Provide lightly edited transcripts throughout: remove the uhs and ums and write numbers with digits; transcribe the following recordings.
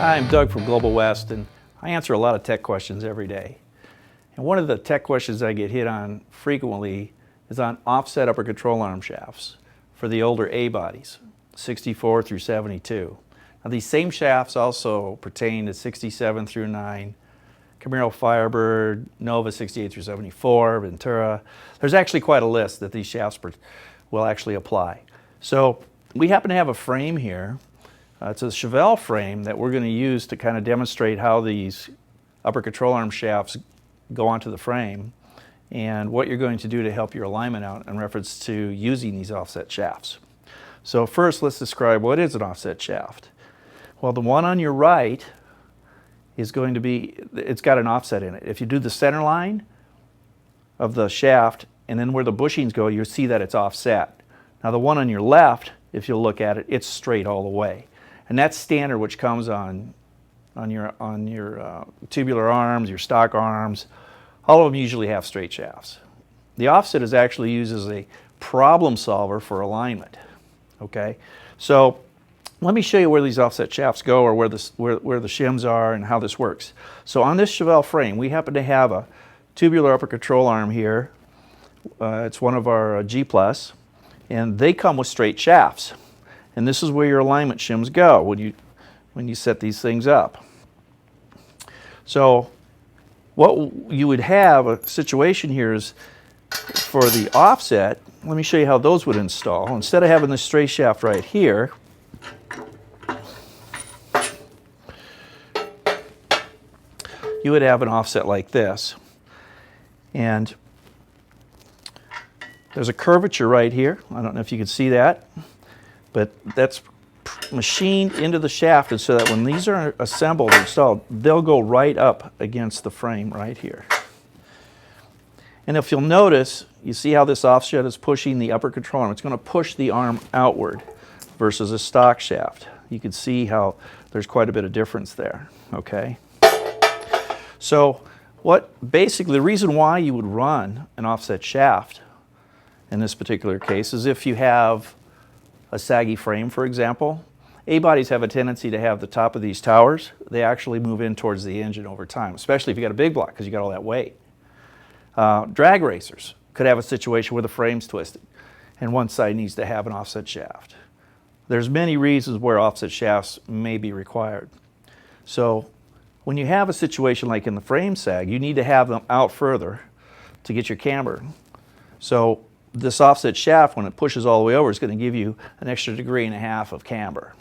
Hi, I'm Doug from Global West, and I answer a lot of tech questions every day. And one of the tech questions I get hit on frequently is on offset upper control arm shafts for the older A bodies, 64 through 72. Now these same shafts also pertain to 67 through 9, Camaro Firebird, Nova 68 through 74, Ventura. There's actually quite a list that these shafts will actually apply. So we happen to have a frame here. It's a Chevelle frame that we're going to use to kind of demonstrate how these upper control arm shafts go onto the frame and what you're going to do to help your alignment out in reference to using these offset shafts. So first, let's describe what is an offset shaft. Well, the one on your right is going to be, it's got an offset in it. If you do the center line of the shaft and then where the bushings go, you'll see that it's offset. Now the one on your left, if you'll look at it, it's straight all the way. And that's standard, which comes on your tubular arms, your stock arms. All of them usually have straight shafts. The offset is actually used as a problem solver for alignment. Okay, so let me show you where these offset shafts go, or where the shims are, and how this works. So on this Chevelle frame, we happen to have a tubular upper control arm here. It's one of our G+, and they come with straight shafts. And this is where your alignment shims go when you set these things up. So what you would have a situation here is for the offset. Let me show you how those would install. Instead of having this straight shaft right here, you would have an offset like this. And there's a curvature right here. I don't know if you can see that, but that's machined into the shaft, and so that when these are assembled and installed, they'll go right up against the frame right here. And if you'll notice, you see how this offset is pushing the upper control arm. It's going to push the arm outward versus a stock shaft. You can see how there's quite a bit of difference there. Okay. So basically the reason why you would run an offset shaft in this particular case is if you have a saggy frame, for example. A-bodies have a tendency to have the top of these towers. They actually move in towards the engine over time, especially if you got a big block because you got all that weight. Drag racers could have a situation where the frame's twisted and one side needs to have an offset shaft. There's many reasons where offset shafts may be required. So when you have a situation like in the frame sag, you need to have them out further to get your camber. So this offset shaft, when it pushes all the way over, is going to give you an extra 1.5 degrees of camber.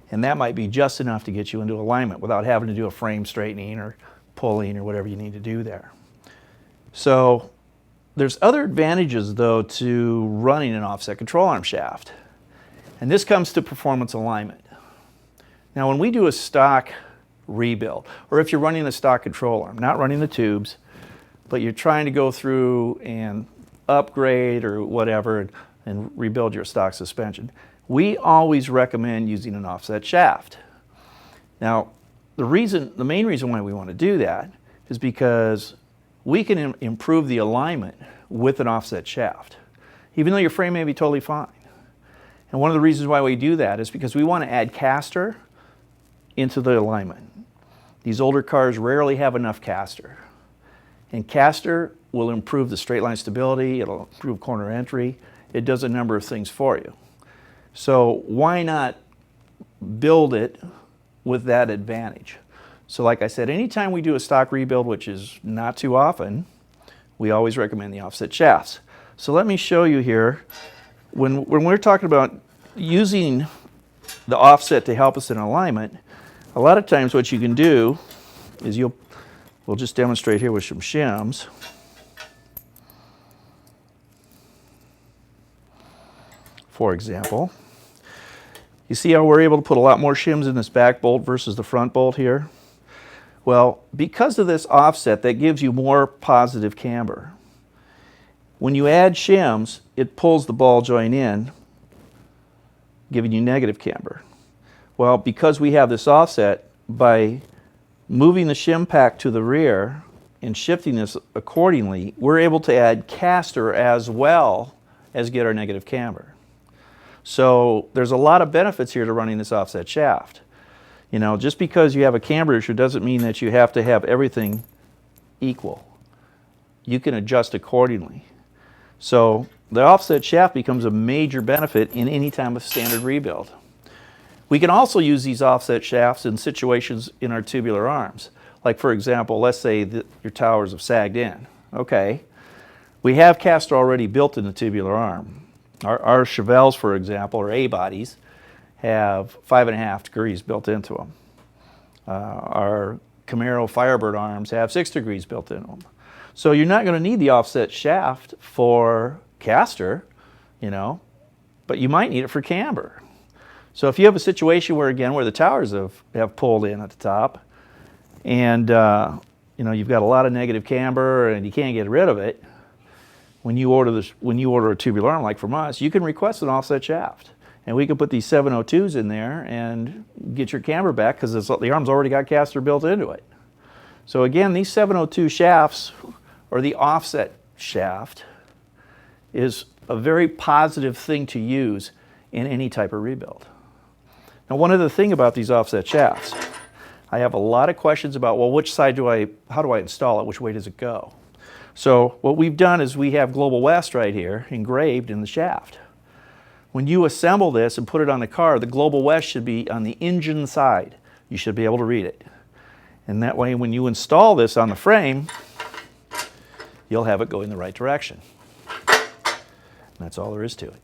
And that might be just enough to get you into alignment without having to do a frame straightening or pulling or whatever you need to do there. So there's other advantages, though, to running an offset control arm shaft. And this comes to performance alignment. Now, when we do a stock rebuild, or if you're running a stock control arm, not running the tubes, but you're trying to go through and upgrade or whatever and rebuild your stock suspension, we always recommend using an offset shaft. Now, the main reason why we want to do that is because we can improve the alignment with an offset shaft, even though your frame may be totally fine. And one of the reasons why we do that is because we want to add caster into the alignment. These older cars rarely have enough caster. And caster will improve the straight line stability, it'll improve corner entry, it does a number of things for you. So why not build it with that advantage? So like I said, anytime we do a stock rebuild, which is not too often, we always recommend the offset shafts. So let me show you here, when we're talking about using the offset to help us in alignment, a lot of times what you can do is we'll just demonstrate here with some shims. For example, you see how we're able to put a lot more shims in this back bolt versus the front bolt here? Well, because of this offset, that gives you more positive camber. When you add shims, it pulls the ball joint in, giving you negative camber. Well, because we have this offset, by moving the shim pack to the rear and shifting this accordingly, we're able to add caster as well as get our negative camber. So there's a lot of benefits here to running this offset shaft. You know, just because you have a camber issue doesn't mean that you have to have everything equal. You can adjust accordingly. So the offset shaft becomes a major benefit in any time of standard rebuild. We can also use these offset shafts in situations in our tubular arms. Like for example, let's say that your towers have sagged in. Okay, we have caster already built in the tubular arm. Our Chevelles, for example, or A-bodies, have 5.5 degrees built into them. Our Camaro Firebird arms have 6 degrees built into them. So you're not going to need the offset shaft for caster, you know, but you might need it for camber. So if you have a situation where, again, where the towers have pulled in at the top, and you know, you've got a lot of negative camber and you can't get rid of it, when you order a tubular arm like from us, you can request an offset shaft. And we can put these 702s in there and get your camber back because the arm's already got caster built into it. So again, these 702 shafts, or the offset shaft, is a very positive thing to use in any type of rebuild. Now, one other thing about these offset shafts, I have a lot of questions about, well, which side how do I install it? Which way does it go? So what we've done is we have Global West right here engraved in the shaft. When you assemble this and put it on the car, the Global West should be on the engine side. You should be able to read it. And that way, when you install this on the frame, you'll have it going the right direction. And that's all there is to it.